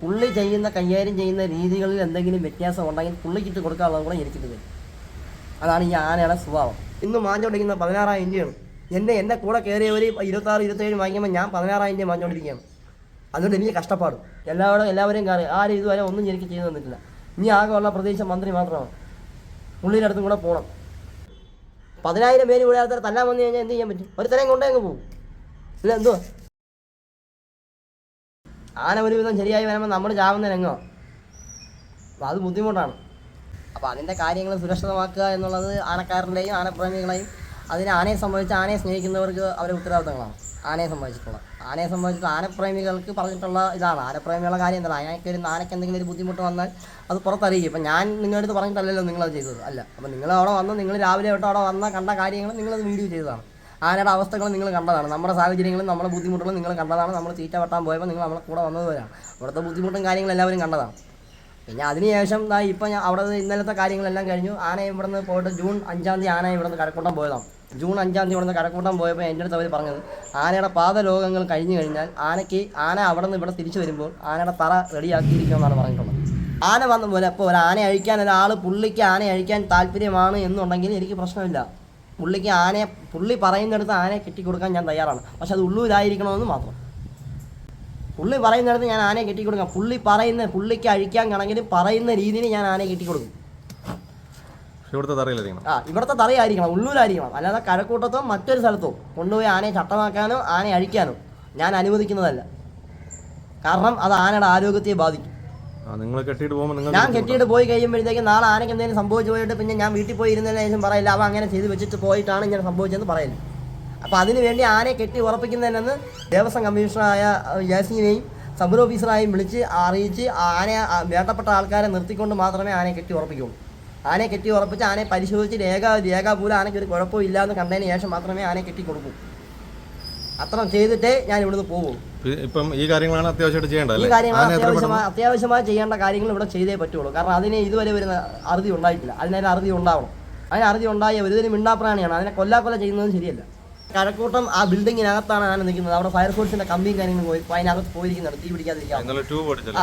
പുള്ളി കൈകാര്യം ചെയ്യുന്ന രീതികളിൽ എന്തെങ്കിലും വ്യത്യാസം ഉണ്ടെങ്കിൽ പുള്ളിക്കിട്ട് കൊടുക്കാനുള്ളത് കൂടെ എനിക്കിട്ട് തരും. അതാണ് ഈ ആനയുടെ സ്വഭാവം. ഇന്ന് മാഞ്ചോണ്ടിരിക്കുന്ന 16,000 രൂപയാണ്. എന്നെ കൂടെ കയറിയവർ 26, 27 വാങ്ങിക്കുമ്പോൾ ഞാൻ 16,000 രൂപ മാഞ്ചോണ്ടിരിക്കുകയാണ്. അതുകൊണ്ട് എനിക്ക് കഷ്ടപ്പാട്. എല്ലാവരെയും കയറി ആരും ഇതുവരെ ഒന്നും എനിക്ക് ചെയ്തു തന്നിട്ടില്ല. ഇനി ആകെ ഉള്ള പ്രതീക്ഷ മന്ത്രി മാത്രമാണ്. പുള്ളിയുടെ അടുത്തും കൂടെ പോകണം. 10,000 പേര് ഇവിടെ ആൾക്കാർ തല്ലാൻ വന്നു കഴിഞ്ഞാൽ എന്ത് ചെയ്യാൻ പറ്റും? ഒരുത്തരം കൊണ്ടേ അങ്ങ് പോകും. ഇല്ല എന്തുവാ ആന ഒരുവിധം ശരിയായി വരുമ്പോൾ നമ്മൾ ചാവുന്ന രംഗമോ അത് ബുദ്ധിമുട്ടാണ്. അപ്പോൾ അതിൻ്റെ കാര്യങ്ങൾ സുരക്ഷിതമാക്കുക എന്നുള്ളത് ആനക്കാരൻ്റെയും ആനപ്രേമികളെയും ആനയെ സംബന്ധിച്ച് ആനയെ സ്നേഹിക്കുന്നവർക്ക് അവരുടെ ഉത്തരവാദിത്തങ്ങളാണ്. ആനയെ സംബന്ധിച്ചിട്ട് ആനപ്രേമികൾക്ക് പറഞ്ഞിട്ടുള്ള ഇതാണ്. ആനപ്രേമികളുടെ കാര്യം എന്താണ്? ആനയ്ക്ക് എന്തെങ്കിലും ഒരു ബുദ്ധിമുട്ട് വന്നാൽ അത് പുറത്തറിയിക്കും. ഇപ്പം ഞാൻ നിങ്ങളുടെ അടുത്ത് പറഞ്ഞിട്ടല്ലല്ലോ നിങ്ങളത് ചെയ്തത്. അല്ല, അപ്പം നിങ്ങൾ അവിടെ വന്ന് നിങ്ങൾ രാവിലെ തൊട്ട് അവിടെ വന്ന കണ്ട കാര്യങ്ങൾ നിങ്ങളത് വീഡിയോ ചെയ്തതാണ്. ആനയുടെ അവസ്ഥകൾ നിങ്ങൾ കണ്ടതാണ്. നമ്മുടെ സാഹചര്യങ്ങളും നമ്മുടെ ബുദ്ധിമുട്ടുകളും നിങ്ങൾ കണ്ടതാണ്. നമ്മൾ തീറ്റ വെട്ടാൻ പോയപ്പോൾ നിങ്ങൾ നമ്മളെ കൂടെ വന്നതുവരെയാണ്. അവിടുത്തെ ബുദ്ധിമുട്ടും കാര്യങ്ങളും എല്ലാവരും കണ്ടതാണ്. പിന്നെ അതിനുശേഷം ഇപ്പം ഞാൻ അവിടെ ഇന്നലത്തെ കാര്യങ്ങളെല്ലാം കഴിഞ്ഞു. ആന ഇവിടുന്ന് പോയിട്ട് ജൂൺ 5-ാം തീയതി ആന ഇവിടുന്ന് കഴക്കൂട്ടം പോയതാണ്. ജൂൺ 5-ാം തീയതി ഇവിടുന്ന് കഴക്കൂട്ടം പോയപ്പോൾ എൻ്റെ അടുത്ത് അവർ പറഞ്ഞത് ആനയുടെ പാദരോഗങ്ങൾ കഴിഞ്ഞ് കഴിഞ്ഞാൽ ആന അവിടെ നിന്ന് ഇവിടെ തിരിച്ചു വരുമ്പോൾ ആനയുടെ തറ റെഡിയാക്കിയിരിക്കുമെന്നാണ് പറഞ്ഞിട്ടുള്ളത്. ആന വന്ന പോലെ അപ്പോൾ ഒരു ആന അഴിക്കാൻ പുള്ളിക്ക് ആന അഴിക്കാൻ താല്പര്യമാണ് എന്നുണ്ടെങ്കിൽ എനിക്ക് പ്രശ്നമില്ല. പുള്ളി പറയുന്നിടത്ത് ആനയെ കെട്ടിക്കൊടുക്കാൻ ഞാൻ തയ്യാറാണ്. പക്ഷെ അത് ഉള്ളൂരായിരിക്കണമെന്ന് മാത്രം. പുള്ളി പറയുന്നിടത്ത് ഞാൻ ആനയെ കെട്ടിക്കൊടുക്കാം. പുള്ളിക്ക് അഴിക്കാൻ കണമെങ്കിൽ പറയുന്ന രീതിയിൽ ഞാൻ ആനയെ കെട്ടിക്കൊടുക്കും. ഇവിടുത്തെ തറയായിരിക്കണം, ഉള്ളൂരായിരിക്കണം. അല്ലാതെ കഴക്കൂട്ടത്തോ മറ്റൊരു സ്ഥലത്തോ കൊണ്ടുപോയി ആനയെ ചട്ടമാക്കാനോ ആനയെ അഴിക്കാനോ ഞാൻ അനുവദിക്കുന്നതല്ല. കാരണം അത് ആനയുടെ ആരോഗ്യത്തെ ബാധിക്കും. ഞാൻ കെട്ടിയിട്ട് പോയി കഴിയുമ്പോഴത്തേക്ക് നാളെ ആനയ്ക്ക് എന്തെങ്കിലും സംഭവിച്ചു പോയിട്ട് പിന്നെ ഞാൻ വീട്ടിൽ പോയി ഇരുന്നതിന് ശേഷം പറയില്ല അവ അങ്ങനെ ചെയ്ത് വെച്ചിട്ട് പോയിട്ടാണ് ഇങ്ങനെ സംഭവിച്ചതെന്ന് പറയില്ല. അപ്പോൾ അതിന് വേണ്ടി ആനയെ കെട്ടി ഉറപ്പിക്കുന്നതിനെന്ന് ദേവസ്വം കമ്മീഷണറായ ജാസിനെയും സബ് ഓഫീസറായും വിളിച്ച് അറിയിച്ച് ആനയെ വേണ്ടപ്പെട്ട ആൾക്കാരെ നിർത്തിക്കൊണ്ട് മാത്രമേ ആനയെ കെട്ടി ഉറപ്പിക്കുള്ളൂ. ആനയെ കെട്ടി ഉറപ്പിച്ച് ആനയെ പരിശോധിച്ച് രേഖാപൂലം ആനയ്ക്ക് ഒരു കുഴപ്പമില്ല എന്ന് കണ്ടതിന് ശേഷം മാത്രമേ ആനയെ കെട്ടി കൊടുക്കൂ. അത്ര ചെയ്തിട്ടേ ഞാൻ ഇവിടുന്ന് പോകും. ഇപ്പം ഈ കാര്യങ്ങളാണ് അത്യാവശ്യമായിട്ട് ചെയ്യേണ്ടത്. ഈ കാര്യങ്ങൾ അത്യാവശ്യമായി ചെയ്യേണ്ട കാര്യങ്ങൾ ഇവിടെ ചെയ്തേ പറ്റുള്ളൂ. കാരണം അതിന് ഇതുവരെ ഒരു അറുതി ഉണ്ടായിട്ടില്ല. അതിനൊരു അറുതി ഉണ്ടാവണം. അതിന് അറുതി ഉണ്ടായ ഒരുതിന് മിണ്ടാപ്രാണിയാണ്. അതിനെ കൊല്ലാക്കൊല ചെയ്യുന്നതും ശരിയല്ല. കഴക്കൂട്ടം ആ ബിൽഡിങ്ങിനകത്താണ് ആന നിൽക്കുന്നത്. അവിടെ ഫയർഫോഴ്സിന്റെ കമ്പിയും കാര്യങ്ങളും പോയി അതിനകത്ത് പോയിരിക്കുന്നുണ്ട് തീ പിടിക്കാതിരിക്കാം.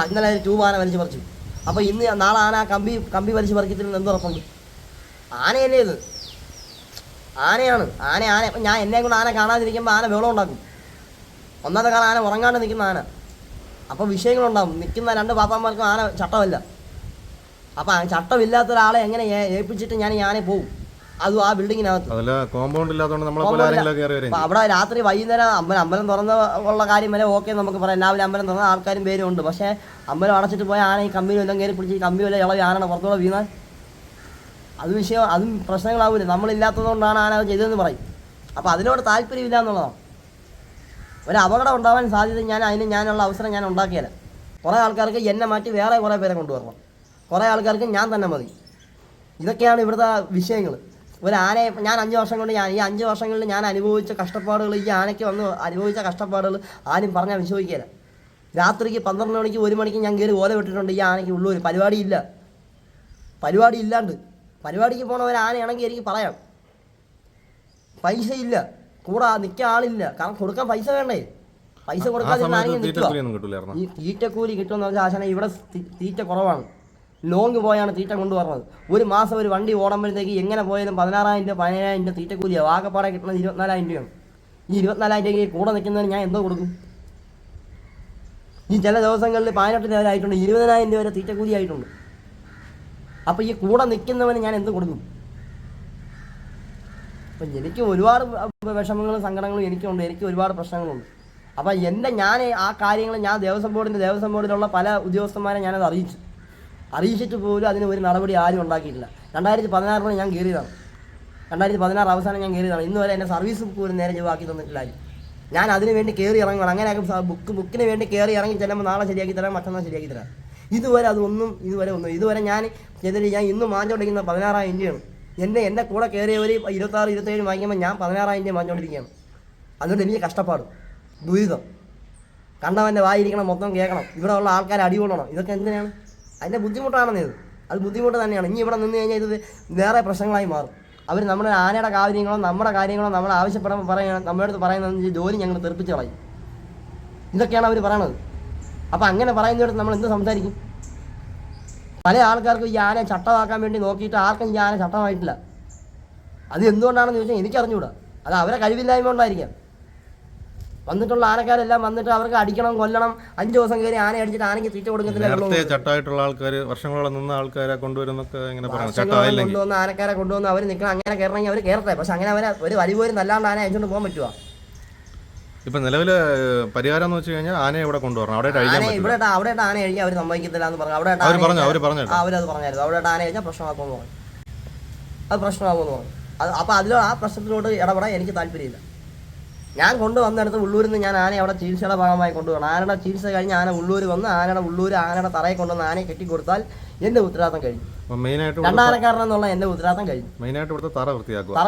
ഇന്നലെ ട്യൂബ് ആന വലിച്ചു പറിച്ചു. അപ്പോൾ നാളെ ആന കമ്പി വലിച്ചു പറിക്കത്തില്ല എന്ത് ഉറപ്പുണ്ട്? ആനയല്ലേ ഇത്? ആനയാണ്. ഇപ്പം ഞാൻ എന്നെ കൊണ്ട് ആന കാണാതിരിക്കുമ്പോൾ ആന വെള്ളം ഉണ്ടാക്കും. ഒന്നാമത്തെ കാലം ആന ഉറങ്ങാണ്ട് നിൽക്കുന്ന ആന. അപ്പോൾ വിഷയങ്ങളുണ്ടാകും. നിൽക്കുന്ന 2 പാപ്പാന്മാർക്കും ആന ചട്ടമല്ല. അപ്പം ചട്ടമില്ലാത്ത ഒരാളെ എങ്ങനെ ഏൽപ്പിച്ചിട്ട് ഞാൻ ഈ ആനയെ പോകും? അതും ആ ബിൽഡിങ്ങിനകത്ത്. അവിടെ രാത്രി വൈകുന്നേരം അമ്പലം തുറന്ന ഉള്ള കാര്യം വരെ ഓക്കെ നമുക്ക് പറയാം. രാവിലെ അമ്പലം തുറന്ന ആൾക്കാരും പേരും ഉണ്ട്. പക്ഷേ അമ്പലം അടച്ചിട്ട് പോയ ആന ഈ കമ്പിയും എല്ലാം കയറി പിടിച്ച് കമ്പി വല്ല ഇളവി ആനയുടെ പുറത്തോടെ വീണാൽ അതും പ്രശ്നങ്ങളാവില്ല. നമ്മളില്ലാത്തതുകൊണ്ടാണ് ആന അത് ചെയ്തതെന്ന് പറയും. അപ്പോൾ അതിനോട് താല്പര്യമില്ല എന്നുള്ളതാണ്. ഒരു അപകടം ഉണ്ടാവാൻ സാധ്യത ഞാനുള്ള അവസരം ഞാൻ ഉണ്ടാക്കിയാൽ കുറേ ആൾക്കാർക്ക് എന്നെ മാറ്റി വേറെ കുറേ പേരെ കൊണ്ടുവരണം. കുറേ ആൾക്കാർക്ക് ഞാൻ തന്നെ മതി. ഇതൊക്കെയാണ് ഇവിടുത്തെ വിഷയങ്ങൾ. ഒരു ആനയെ ഞാൻ 5 വർഷം കൊണ്ട് ഈ 5 വർഷങ്ങളിൽ ഞാൻ അനുഭവിച്ച കഷ്ടപ്പാടുകൾ, ഈ ആനയ്ക്ക് വന്ന് അനുഭവിച്ച കഷ്ടപ്പാടുകൾ ആരും പറഞ്ഞാൽ വിശ്വസിക്കില്ല. രാത്രിക്ക് 12 മണിക്ക് 1 മണിക്ക് ഞാൻ കയറി ഓല വിട്ടിട്ടുണ്ട്. ഈ ആനയ്ക്ക് ഉള്ളൊരു പരിപാടി ഇല്ലാണ്ട് പരിപാടിക്ക് പോണ ഒരു ആനയാണെങ്കിൽ എനിക്ക് പറയാം. പൈസ ഇല്ല, കൂടെ നിൽക്കാൻ ആളില്ല. കാരണം കൊടുക്കാൻ പൈസ വേണ്ടേ? പൈസ കൊടുക്കാതെ ഈ തീറ്റക്കൂലി കിട്ടുമെന്ന് വെച്ചാൽ ആശാന ഇവിടെ തീറ്റ കുറവാണ്. ലോങ് പോയാണ് തീറ്റ കൊണ്ടുവരുന്നത്. ഒരു മാസം ഒരു വണ്ടി ഓടുമ്പോഴത്തേക്ക് എങ്ങനെ പോയാലും 16,000 രൂപ 15,000 രൂപ തീറ്റക്കൂലിയാണ്. ആകെപ്പാടെ കിട്ടുന്നത് 24,000 രൂപയാണ്. ഈ 24,000 രൂപയ്ക്ക് കൂടെ നിൽക്കുന്നതിന് ഞാൻ എന്തോ കൊടുക്കും? ഈ ചില ദിവസങ്ങളിൽ 18,000 ആയിട്ടുണ്ട്, 20,000 രൂപ വരെ തീറ്റക്കൂലി ആയിട്ടുണ്ട്. അപ്പോൾ ഈ കൂടെ നിൽക്കുന്നവന് ഞാൻ എന്ത് കൊടുക്കും? അപ്പം എനിക്ക് ഒരുപാട് വിഷമങ്ങളും സങ്കടങ്ങളും എനിക്കുണ്ട്. എനിക്ക് ഒരുപാട് പ്രശ്നങ്ങളുണ്ട്. അപ്പം ഞാൻ ആ കാര്യങ്ങൾ ഞാൻ ദേവസ്വം ബോർഡിലുള്ള പല ഉദ്യോഗസ്ഥന്മാരെ ഞാനത് അറിയിച്ചിട്ട് പോലും അതിന് ഒരു നടപടി ആരും ഉണ്ടാക്കിയിട്ടില്ല. 2016 ഞാൻ കയറിയതാണ്. 2016 അവസാനം ഞാൻ കയറിയതാണ്. ഇന്ന് വരെ എൻ്റെ സർവീസ് ബുക്ക് ഒരു നേരെ ആക്കി തന്നിട്ടില്ല. ഞാൻ അതിന് വേണ്ടി കയറി ഇറങ്ങണം. അങ്ങനെയൊക്കെ ബുക്കിന് വേണ്ടി കയറി ഇറങ്ങി ചെല്ലുമ്പോൾ നാളെ ശരിയാക്കി തരാം, മറ്റന്നാൾ ശരിയാക്കി തരാം. ഇതുവരെ ഞാൻ ചെയ്തിട്ട് ഞാൻ ഇന്ന് മാഞ്ചോണ്ടിരിക്കുന്ന 16,000 രൂപയാണ്. എന്നെ കൂടെ കയറിയവർ 26, 27 വാങ്ങിക്കുമ്പോൾ ഞാൻ 16,000 രൂപ മാഞ്ചോണ്ടിരിക്കുകയാണ്. അതുകൊണ്ട് എനിക്ക് കഷ്ടപ്പാട്, ദുരിതം. കണ്ടവൻ്റെ വായിരിക്കണം, മൊത്തം കേൾക്കണം, ഇവിടെ ഉള്ള ആൾക്കാരെ അടികൊള്ളണം. ഇതൊക്കെ എന്തിനാണ്? അതിൻ്റെ ബുദ്ധിമുട്ടാണെന്ന് ഇത്. അത് ബുദ്ധിമുട്ട് തന്നെയാണ്. ഇനി ഇവിടെ നിന്ന് കഴിഞ്ഞാൽ ഇത് വേറെ പ്രശ്നങ്ങളായി മാറും. അവർ നമ്മുടെ ആനയുടെ കാര്യങ്ങളോ നമ്മുടെ കാര്യങ്ങളോ നമ്മൾ ആവശ്യപ്പെടുമ്പോൾ നമ്മുടെ അടുത്ത് പറയുന്നത് ജോലി ഞങ്ങൾ തെറിപ്പിച്ച് കളയും. ഇതൊക്കെയാണ് അവർ പറയണത്. അപ്പം അങ്ങനെ പറയുന്നിടത്ത് നമ്മൾ എന്ത് സംസാരിക്കും? പല ആൾക്കാർക്കും ഈ ആനയെ ചട്ടമാക്കാൻ വേണ്ടി നോക്കിയിട്ട് ആർക്കും ഈ ആന ചട്ടമായിട്ടില്ല. അത് എന്തുകൊണ്ടാണെന്ന് ചോദിച്ചാൽ എനിക്കറിഞ്ഞൂടാ. അത് അവരെ കഴിവില്ലായ്മ കൊണ്ടായിരിക്കാം. വന്നിട്ടുള്ള ആനക്കാരെല്ലാം വന്നിട്ട് അവർക്ക് അടിക്കണം, കൊല്ലണം, 5 ദിവസം കയറി ആന അടിച്ചിട്ട് ആനയ്ക്ക് തീറ്റ കൊടുക്കത്തില്ല. നേരത്തെ ചട്ടമായിട്ടുള്ള ആൾക്കാർ വർഷങ്ങളോളം നിന്ന ആൾക്കാരെ കൊണ്ടുവരുന്നൊക്കെ എങ്ങനെ പറയാം? കൊണ്ടുവന്ന് ആനക്കാരെ കൊണ്ടുവന്ന് അവർ നിൽക്കണം, അങ്ങനെ കയറണമെങ്കിൽ അവർ കയറട്ടെ. പക്ഷെ അങ്ങനെ അവരെ ഒരു വലിയ പോലും നല്ലാണ്ട് ആന അയച്ചുകൊണ്ട് പോകാൻ പറ്റുമോ? ഇപ്പം നിലവിൽ പരിഹാരം എന്ന് വെച്ച് കഴിഞ്ഞാൽ ആനയെ ഇവിടെ കൊണ്ടുവരണം, അവിടെ അവിടെ ആന കഴിക്കാൻ അവർ സമ്മതിക്കത്തില്ല എന്ന് പറഞ്ഞു. അവരത് പറഞ്ഞായിരുന്നു. അവിടെ ആന കഴിച്ചാൽ പ്രശ്നമാക്കുമെന്ന് പറഞ്ഞു. അത് പ്രശ്നമാകുമെന്ന് പറഞ്ഞു. അപ്പോൾ ആ പ്രശ്നത്തിലോട്ട് ഇടപെടാൻ എനിക്ക് താല്പര്യമില്ല. ഞാൻ കൊണ്ടുവന്നെടുത്ത് ഉള്ളൂരിൽ നിന്ന് ഞാൻ ആനയെ അവിടെ ചികിത്സയുടെ ഭാഗമായി കൊണ്ടുപോകണം. ആനയുടെ ചികിത്സ കഴിഞ്ഞ് ആന ഉള്ളൂർ വന്ന് ആനയുടെ തറയെ കൊണ്ടുവന്ന് ആനയെ കെട്ടിക്കൊടുത്താൽ എൻ്റെ ഉത്തരവാദിത്തം കഴിഞ്ഞു. രണ്ടാനക്കാരനെന്നുള്ള എൻ്റെ ഉത്തരവാദിത്തം കഴിഞ്ഞു. മെയിനായിട്ട് ഇവിടുത്തെ തറ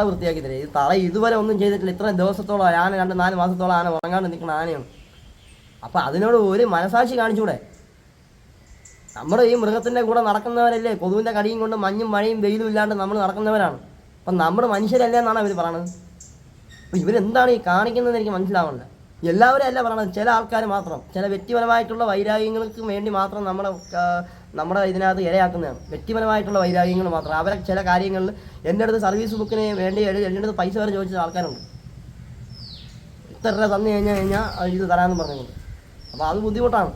വൃത്തിയാക്കി തരും. ഈ തറ ഇതുവരെ ഒന്നും ചെയ്തിട്ടില്ല. ഇത്രയും ദിവസത്തോളം ആന 2-4 മാസത്തോളം ആന ഉറങ്ങാണ്ട് നിൽക്കുന്ന ആനയാണ്. അപ്പം അതിനോട് ഒരു മനസാക്ഷി കാണിച്ചൂടെ? നമ്മുടെ ഈ മൃഗത്തിൻ്റെ കൂടെ നടക്കുന്നവരല്ലേ? കൊതുവിൻ്റെ കടിയും കൊണ്ട് മഞ്ഞും മഴയും വെയിലും ഇല്ലാണ്ട് നമ്മൾ നടക്കുന്നവരാണ്. അപ്പം നമ്മൾ മനുഷ്യരല്ലേ എന്നാണ് അവർ പറയണത്. അപ്പോൾ ഇവരെന്താണ് ഈ കാണിക്കുന്നതെന്ന് എനിക്ക് മനസ്സിലാവുന്നില്ല. എല്ലാവരും അല്ല പറയണത്, ചില ആൾക്കാർ മാത്രം, ചില വ്യക്തിപരമായിട്ടുള്ള വൈരാഗ്യങ്ങൾക്ക് വേണ്ടി മാത്രം നമ്മുടെ ഇതിനകത്ത് ഇരയാക്കുന്നതാണ്. വ്യക്തിപരമായിട്ടുള്ള വൈരാഗ്യങ്ങൾ മാത്രം. അവരെ ചില കാര്യങ്ങളിൽ എൻ്റെ അടുത്ത് സർവീസ് ബുക്കിന് വേണ്ടി എൻ്റെ അടുത്ത് പൈസ വരെ ചോദിച്ച ആൾക്കാരുണ്ട്. ഇത്ര രൂപ തന്നു കഴിഞ്ഞാൽ ഇത് തരാമെന്ന് പറഞ്ഞുകൊണ്ട്. അപ്പോൾ അത് ബുദ്ധിമുട്ടാണ്,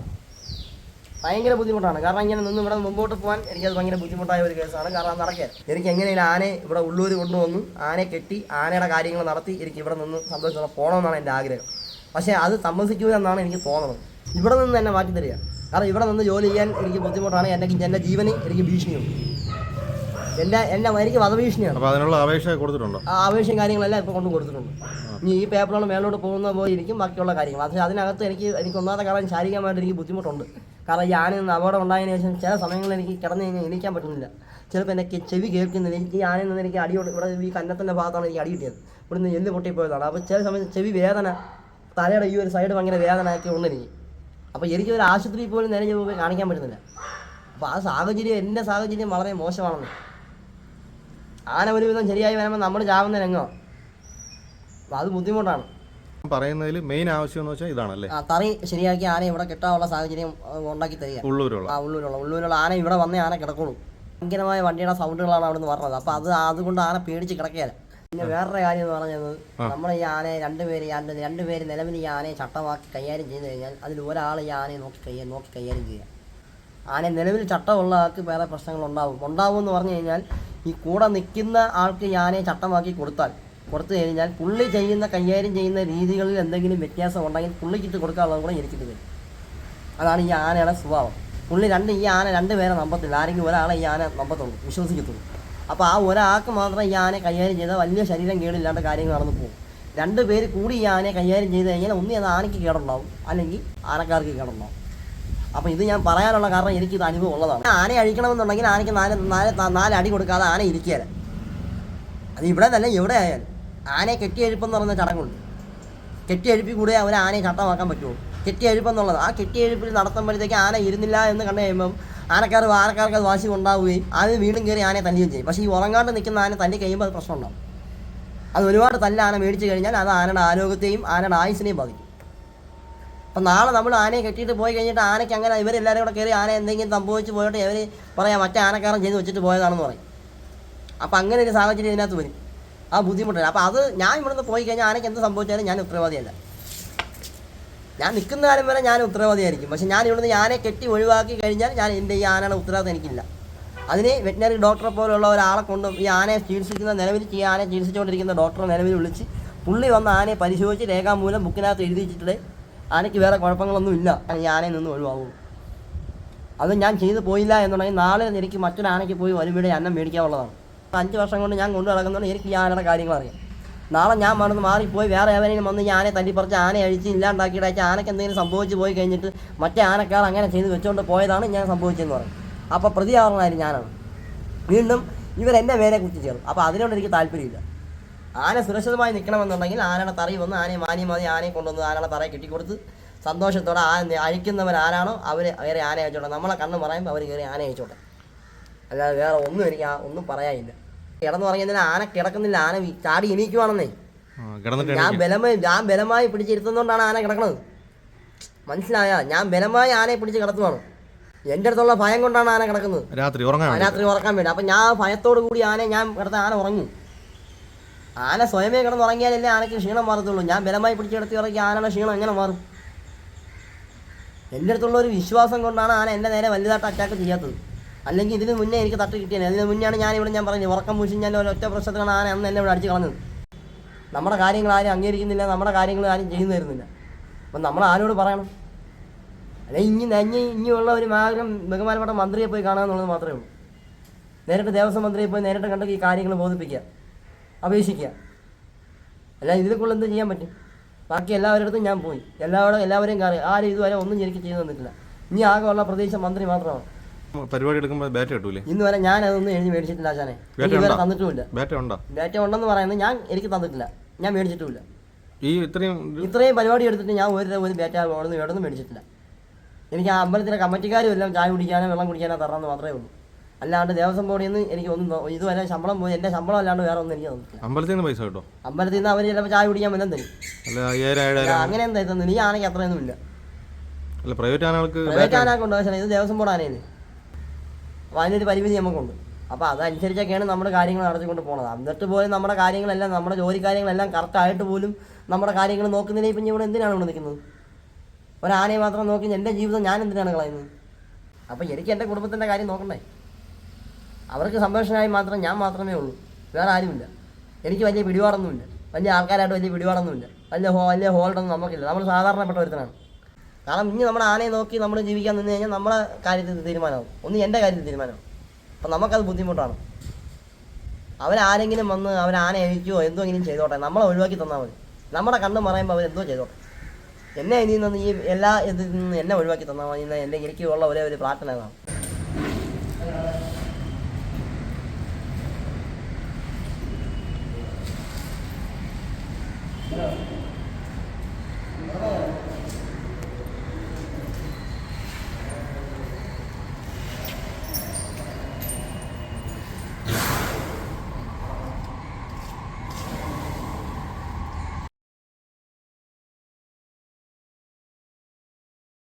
ഭയങ്കര ബുദ്ധിമുട്ടാണ്. കാരണം ഇങ്ങനെ നിന്ന് ഇവിടെ മുമ്പോട്ട് പോകാൻ എനിക്കത് ഭയങ്കര ബുദ്ധിമുട്ടായ ഒരു കേസാണ്. കാരണം നടക്കാൻ എനിക്ക് എങ്ങനെയും ആനയെ ഇവിടെ ഉള്ളൂർ കൊണ്ടുവന്നു ആനയെ കെട്ടി ആനയുടെ കാര്യങ്ങൾ നടത്തി എനിക്ക് ഇവിടെ നിന്ന് സന്തോഷത്തോടെ പോകണമെന്നാണ് എൻ്റെ ആഗ്രഹം. പക്ഷേ അത് സമ്മതിക്കൂലെന്നാണ് എനിക്ക് തോന്നുന്നത്. ഇവിടെ നിന്ന് എന്നെ മാറ്റി തരിക. കാരണം ഇവിടെ നിന്ന് ജോലി ചെയ്യാൻ എനിക്ക് ബുദ്ധിമുട്ടാണ്. എൻ്റെ ജീവന് എനിക്ക് ഭീഷണിയുണ്ട്. എനിക്ക് വധഭീഷണിയാണ്. അപ്പോൾ അതിനുള്ള അപേക്ഷ കൊടുത്തിട്ടുണ്ടോ? ആ അപേക്ഷയും കാര്യങ്ങളെല്ലാം ഇപ്പോൾ കൊണ്ട് കൊടുത്തിട്ടുണ്ട്. ഇനി ഈ പേപ്പറുകൾ മേലോട്ട് പോകുന്ന പോലെ ഇരിക്കും ബാക്കിയുള്ള കാര്യങ്ങൾ. പക്ഷേ അതിനകത്ത് എനിക്ക് ഒന്നാമത്തെ കാരണം ശാരീരികമായിട്ട് എനിക്ക് ബുദ്ധിമുട്ടുണ്ട്. കാരണം ഈ ആനയിൽ നിന്ന് അപകടം ഉണ്ടായതിനു ശേഷം ചില സമയങ്ങളിൽ എനിക്ക് കിടന്നു കഴിഞ്ഞാൽ എണീക്കാൻ പറ്റുന്നില്ല. ചിലപ്പോൾ എനിക്ക് ചെവി കേൾക്കുന്നില്ല. എനിക്ക് ഈ ആനയിൽ നിന്ന് എനിക്ക് ഇവിടെ ഈ കന്നത്തിൻ്റെ ഭാഗത്താണ് എനിക്ക് അടി കിട്ടിയത്. ഇവിടെ നിന്ന് എല്ല് പൊട്ടിപ്പോയതാണ്. അപ്പോൾ ചില സമയത്ത് ചെവി വേദന, തലയുടെ ഈ ഒരു സൈഡ് ഭയങ്കര വേദനയൊക്കെ ഉണ്ടെനിക്ക്. അപ്പോൾ എനിക്കൊരു ആശുപത്രിയിൽ പോലും നേരെ പോയി കാണിക്കാൻ പറ്റുന്നില്ല. അപ്പോൾ ആ സാഹചര്യം, എൻ്റെ സാഹചര്യം വളരെ മോശമാണെന്ന്. ആന ഒരുവിധം ശരിയായി വരുമ്പോൾ നമ്മൾ ചാവുന്ന രംഗം. അപ്പോൾ അത് ബുദ്ധിമുട്ടാണ്. പറയുന്നതിൽ മെയിൻ ആവശ്യം എന്ന് വെച്ചാൽ ഇതാണല്ലേ, തറി ശരിയാക്കി ആന ഇവിടെ കിട്ടാനുള്ള സാഹചര്യം ഉണ്ടാക്കി തരിക. ഉള്ളൂരുള്ള ആന ഇവിടെ വന്നേ ആന കിടക്കുള്ളൂ. ഭയങ്കരമായ വണ്ടിയുടെ സൗണ്ടുകളാണ് അവിടെ നിന്ന് പറഞ്ഞത്. അപ്പോൾ അതുകൊണ്ട് ആന പേടിച്ച് കിടക്കുകയല്ല. പിന്നെ വേറൊരു കാര്യം എന്ന് പറഞ്ഞത്, നമ്മൾ ഈ ആനയെ രണ്ടുപേര് നിലവിൽ ഈ ആനയെ ചട്ടമാക്കി കൈകാര്യം ചെയ്ത് കഴിഞ്ഞാൽ അതിൽ ഒരാൾ ഈ ആനയെ നോക്കി കൈകാര്യം ചെയ്യുക. ആനയെ നിലവിൽ ചട്ടമുള്ള ആൾക്ക് വേറെ പ്രശ്നങ്ങൾ ഉണ്ടാവും എന്ന് പറഞ്ഞു കഴിഞ്ഞാൽ ഈ കൂടെ നിൽക്കുന്ന ആൾക്ക് ഈ ആനയെ ചട്ടമാക്കി കൊടുത്തു കഴിഞ്ഞാൽ പുള്ളി കൈകാര്യം ചെയ്യുന്ന രീതികളിൽ എന്തെങ്കിലും വ്യത്യാസം ഉണ്ടെങ്കിൽ പുള്ളിക്കിട്ട് കൊടുക്കാനുള്ളത് കൂടെ എനിക്കിട്ട് വരും. അതാണ് ഈ ആനയുടെ സ്വഭാവം. ഈ ആന 2 പേരെ നമ്പത്തില്ല. ആരെങ്കിലും ഒരാളെ ഈ ആന നമ്പത്തുള്ളൂ, വിശ്വസിക്കത്തുള്ളൂ. അപ്പോൾ ആ ഒരാൾക്ക് മാത്രം ഈ ആനയെ കൈകാര്യം ചെയ്താൽ വലിയ ശരീരം കേടില്ലാണ്ട് കാര്യങ്ങൾ നടന്നു പോകും. 2 പേര് കൂടി ഈ ആനയെ കൈകാര്യം ചെയ്ത് കഴിഞ്ഞാൽ ഒന്നി അത് ആനയ്ക്ക് കേടുണ്ടാവും, അല്ലെങ്കിൽ ആനക്കാർക്ക് കേടുണ്ടാവും. അപ്പോൾ ഇത് ഞാൻ പറയാനുള്ള കാരണം എനിക്കിത് അനുഭവം ഉള്ളതാണ്. ആനയെ അഴിക്കണമെന്നുണ്ടെങ്കിൽ ആനയ്ക്ക് 4 അടി കൊടുക്കാതെ ആന ഇരിക്കുകയില്ല. അത് ഇവിടെ തന്നെ എവിടെ ആയാലും ആനയെ കെട്ടിയെഴുപ്പെന്ന് പറയുന്ന ചടങ്ങുണ്ട്. കെട്ടിയെഴുപ്പി കൂടെ ഒരു ആനയെ ചട്ടമാക്കാൻ പറ്റുമോ? കെട്ടിയെഴുപ്പെന്നുള്ളത് ആ കെട്ടിയെഴുപ്പിൽ നടത്തുമ്പോഴത്തേക്ക് ആന ഇരുന്നില്ല എന്ന് കണ്ടു കഴിയുമ്പം ആനക്കാർക്ക് അത് വാശി ഉണ്ടാവുകയും ആദ്യം വീണ്ടും കയറി ആനയെ തല്ലുകയും ചെയ്യും. പക്ഷേ ഈ ഉറങ്ങാണ്ട് നിൽക്കുന്ന ആന തല്ലി കഴിയുമ്പോൾ അത് പ്രശ്നം ഉണ്ടാവും. അത് ഒരുപാട് ആന മേടിച്ച് കഴിഞ്ഞാൽ അത് ആനയുടെ ആരോഗ്യത്തെയും ആനയുടെ ആയുസിനെയും ബാധിക്കും. അപ്പം നാളെ നമ്മൾ ആനയെ കെട്ടിയിട്ട് പോയി കഴിഞ്ഞിട്ട് ആനയ്ക്ക് അങ്ങനെ ഇവരെല്ലാവരും കൂടെ കയറി ആന എന്തെങ്കിലും സംഭവിച്ച് പോയിട്ട് ഇവർ പറയാം മറ്റേ ആനക്കാരൻ ചെയ്ത് വെച്ചിട്ട് പോയതാണെന്ന് പറയും. അപ്പം അങ്ങനെ ഒരു സാഹചര്യം ഇതിനകത്ത് വരും. ആ ബുദ്ധിമുട്ടില്ല. അപ്പോൾ അത് ഞാൻ ഇവിടുന്ന് പോയി കഴിഞ്ഞാൽ ആനയ്ക്ക് എന്ത് സംഭവിച്ചാലും ഞാൻ ഉത്തരവാദിയല്ല. ഞാൻ നിൽക്കുന്ന കാലം വരെ ഞാൻ ഉത്തരവാദിയായിരിക്കും. പക്ഷേ ഞാൻ ഇവിടുന്ന് ആനയെ കെട്ടി ഒഴിവാക്കി കഴിഞ്ഞാൽ എൻ്റെ ഈ ആനയുടെ ഉത്തരവാദിത്തം എനിക്കില്ല. അതിന് വെറ്റിനറി ഡോക്ടറെ പോലുള്ള ഒരാളെ കൊണ്ട് ഈ ആനയെ ഈ ആനയെ ചികിത്സിച്ചുകൊണ്ടിരിക്കുന്ന ഡോക്ടറെ നിലവിൽ വിളിച്ച് പുള്ളി വന്ന് ആനയെ പരിശോധിച്ച് രേഖാമൂലം ബുക്കിനകത്ത് എഴുതിച്ചിട്ട് ആനയ്ക്ക് വേറെ കുഴപ്പങ്ങളൊന്നും ഇല്ല, ഈ ആനയിൽ നിന്ന് ഒഴിവാകും. അത് ഞാൻ ചെയ്തു പോയില്ല എന്നുണ്ടെങ്കിൽ നാളെ എനിക്ക് മറ്റൊരു ആനയ്ക്ക് പോയി വരുമ്പോൾ അന്നം മേടിക്കാനുള്ളതാണ്. 5 വർഷം കൊണ്ട് ഞാൻ കൊണ്ടു നടക്കുന്നതുകൊണ്ട് എനിക്ക് ഈ ആനയുടെ കാര്യങ്ങൾ അറിയാം. നാളെ ഞാൻ മാറിപ്പോയി വേറെ എവരെയും വന്ന് ഈ ആനയെ തല്ലിപ്പറിച്ച് ആനയെ അഴിച്ച് ഇല്ലാണ്ടാക്കിയിട്ട് ആനയ്ക്ക് എന്തെങ്കിലും സംഭവിച്ച് പോയി കഴിഞ്ഞിട്ട് മറ്റേ ആനക്കാർ അങ്ങനെ ചെയ്ത് വെച്ചുകൊണ്ട് പോയതാണ് ഞാൻ സംഭവിച്ചതെന്ന് പറയും. അപ്പോൾ പ്രതിയാവുന്നതായാലും ഞാനാണ്. വീണ്ടും ഇവരെൻ്റെ പേരെ കുറിച്ച് ചേർന്നു. അപ്പോൾ അതിനോട് എനിക്ക് താല്പര്യമില്ല. ആന സുരക്ഷിതമായി നിൽക്കണമെന്നുണ്ടെങ്കിൽ ആനയുടെ തറയിൽ വന്ന് ആനയെ മാന്യമായി ആനയെ കൊണ്ടുവന്ന് ആനയുടെ തറയെ കെട്ടിക്കൊടുത്ത് സന്തോഷത്തോടെ അഴിക്കുന്നവർ ആരാണോ അവർ കയറി ആന അയച്ചോട്ടെ. നമ്മളെ കണ്ണ് പറയുമ്പോൾ അവർ കയറി ആന അയച്ചോട്ടെ. അല്ലാതെ വേറെ ഒന്നും എനിക്ക് ഒന്നും പറയാനില്ല. കിടന്നു പറഞ്ഞാൽ ആന കിടക്കുന്നില്ല, ആന ചാടി എണീക്കുവാണെന്നേ. ഞാൻ ബലമായി പിടിച്ചിരുത്തുന്നതുകൊണ്ടാണ് ആന കിടക്കണത്. മനസ്സിലായ? ഞാൻ ബലമായി ആനയെ പിടിച്ച് കിടത്തുവാണ്. എൻ്റെ അടുത്തുള്ള ഭയം കൊണ്ടാണ് ആന കിടക്കുന്നത്. രാത്രി ഉറങ്ങാൻ രാത്രി ഉറക്കാൻ വേണ്ടി. അപ്പം ഞാൻ ഭയത്തോടു കൂടി ആനയെ ഞാൻ കിടത്ത ആന ഉറങ്ങും. ആന സ്വയമേ കിടന്നുറങ്ങിയാലല്ലേ ആനയ്ക്ക് ക്ഷീണം മാറത്തുള്ളൂ. ഞാൻ ബലമായി പിടിച്ച് കിടത്തി ഉറക്കി ആനയുടെ ക്ഷീണം എങ്ങനെ മാറും? എൻ്റെ അടുത്തുള്ള ഒരു വിശ്വാസം കൊണ്ടാണ് ആന എൻ്റെ നേരെ വലുതായിട്ട് അറ്റാക്ക് ചെയ്യാത്തത്. അല്ലെങ്കിൽ ഇതിന് മുന്നേ എനിക്ക് തട്ട് കിട്ടിയത്. അതിന് മുന്നെയാണ് ഞാൻ പറഞ്ഞു ഉറക്കം പൂശി ഞാൻ ഒരൊറ്റ പ്രശ്നത്തിലാണ് ആന അന്ന് എന്നെ ഇവിടെ അടിച്ച് കളഞ്ഞത്. നമ്മുടെ കാര്യങ്ങൾ ആരും അംഗീകരിക്കുന്നില്ല, നമ്മുടെ കാര്യങ്ങൾ ആരും ചെയ്യുന്നു തരുന്നില്ല. അപ്പം നമ്മൾ ആരോട് പറയണം? അല്ലെങ്കിൽ ഇനിയുള്ള ഒരു ആഗ്രഹം ബഹുമാനപ്പെട്ട മന്ത്രിയെ പോയി കാണുക എന്നുള്ളത് മാത്രമേ ഉള്ളൂ. നേരിട്ട് ദേവസ്വം മന്ത്രിയെ പോയി നേരിട്ട് കണ്ട് ഈ കാര്യങ്ങൾ ബോധിപ്പിക്കുക, അപേക്ഷിക്കുക. അല്ല ഇതിൽ കൂടുതൽ എന്ത് ചെയ്യാൻ പറ്റും? ബാക്കി എല്ലാവരുടെ അടുത്തും ഞാൻ പോയി, എല്ലാവരെയും കയറി, ആരും ഇതുവരെ ഒന്നും എനിക്ക് ചെയ്തു തന്നിട്ടില്ല. ഇനി ആകെ ഉള്ള പ്രതീക്ഷ മന്ത്രി മാത്രമാണ്. പരിപാടി എടുക്കുമ്പോൾ ബാറ്റ് കിട്ടൂലേ? ഇന്ന് വരെ ഞാൻ അതൊന്നും എഴുതി മേടിച്ചിട്ടില്ല ആശാനെ. എനിക്ക് ഇതുവരെ തന്നിട്ടുമില്ല. ബാറ്റ് ഉണ്ടെന്ന് പറയുന്നത് എനിക്ക് തന്നിട്ടില്ല, ഞാൻ മേടിച്ചിട്ടുമില്ല. ഈ ഇത്രയും പരിപാടി എടുത്തിട്ട് ഞാൻ ഒരു ബാറ്റ് അവിടെ നിന്ന് മേടിച്ചിട്ടില്ല. എനിക്ക് ആ അമ്പലത്തിലെ കമ്മിറ്റിക്കാരും എല്ലാം ചായ കുടിക്കാനോ വെള്ളം കുടിക്കാനോ തരണമെന്ന് മാത്രമേ ഉള്ളൂ. അല്ലാണ്ട് ദേവസ്വം ബോർഡിൽ നിന്ന് എനിക്ക് ഒന്നും ഇതുവരെ ശമ്പളം പോയി, എൻ്റെ ശമ്പളം അല്ലാണ്ട് വേറെ ഒന്നും എനിക്ക് തന്നിട്ടില്ല. അമ്പലത്തിൽ നിന്ന് പൈസ കിട്ടോ? അമ്പലത്തിൽ നിന്ന് അവർ ചിലപ്പോൾ ചായ കുടിക്കാൻ വല്ലതും തരും. അങ്ങനെ എന്താ തന്നു? ഈ ആനയ്ക്ക് അത്രയൊന്നും ഇല്ല. പ്രൈവറ്റ് ആനക്കുണ്ട്, പക്ഷേ ഇത് ദേവസ്വം ബോർഡ് ആനയല്ലേ. അപ്പോൾ അതിനൊരു പരിമിതി നമുക്കുണ്ട്. അപ്പോൾ അതനുസരിച്ചൊക്കെയാണ് നമ്മുടെ കാര്യങ്ങൾ നടത്തിക്കൊണ്ട് പോകുന്നത്. എന്നിട്ട് പോലും നമ്മുടെ കാര്യങ്ങളെല്ലാം, നമ്മുടെ ജോലി കാര്യങ്ങളെല്ലാം കറക്റ്റായിട്ട് പോലും നമ്മുടെ കാര്യങ്ങൾ നോക്കുന്നില്ല. ഇപ്പം ഇവിടെ എന്തിനാണ് ഇവിടെ നിൽക്കുന്നത്? ഒരാനയെ മാത്രം നോക്കി എൻ്റെ ജീവിതം ഞാൻ എന്തിനാണ് കളയുന്നത്? അപ്പോൾ എനിക്ക് എൻ്റെ കുടുംബത്തിൻ്റെ കാര്യം നോക്കണ്ടേ? അവർക്ക് സംരക്ഷണമായി മാത്രം ഞാൻ മാത്രമേ ഉള്ളൂ, വേറെ ആരുമില്ല. എനിക്ക് വലിയ പിടിപാടൊന്നുമില്ല, വലിയ ആൾക്കാരായിട്ട് വലിയ പിടിപാടൊന്നുമില്ല, വലിയ ഹോൾഡൊന്നും നമുക്കില്ല. നമ്മൾ സാധാരണപ്പെട്ട ഒരുത്തനാണ്. കാരണം ഇനി നമ്മുടെ ആനയെ നോക്കി നമ്മൾ ജീവിക്കാൻ നിന്ന് കഴിഞ്ഞാൽ നമ്മളെ കാര്യത്തിൽ തീരുമാനമാവും, ഒന്ന് എൻ്റെ കാര്യത്തിൽ തീരുമാനമാവും. അപ്പം നമുക്കത് ബുദ്ധിമുട്ടാണ്. അവരാരെങ്കിലും വന്ന് അവരാന അഴിക്കുകയോ എന്തെങ്കിലും ചെയ്തോട്ടെ, നമ്മളെ ഒഴിവാക്കി തന്നാൽ മതി. നമ്മുടെ കണ്ണ് മറയുമ്പോൾ അവരെന്തോ ചെയ്തോട്ടെ. എന്നെ ഇതിൽ നിന്ന് ഈ എല്ലാ ഇതിൽ നിന്ന് എന്നെ ഒഴിവാക്കി തന്നാൽ മതി. എനിക്കുള്ള ഒരേ ഒരു പ്രാർത്ഥന അതാണ്.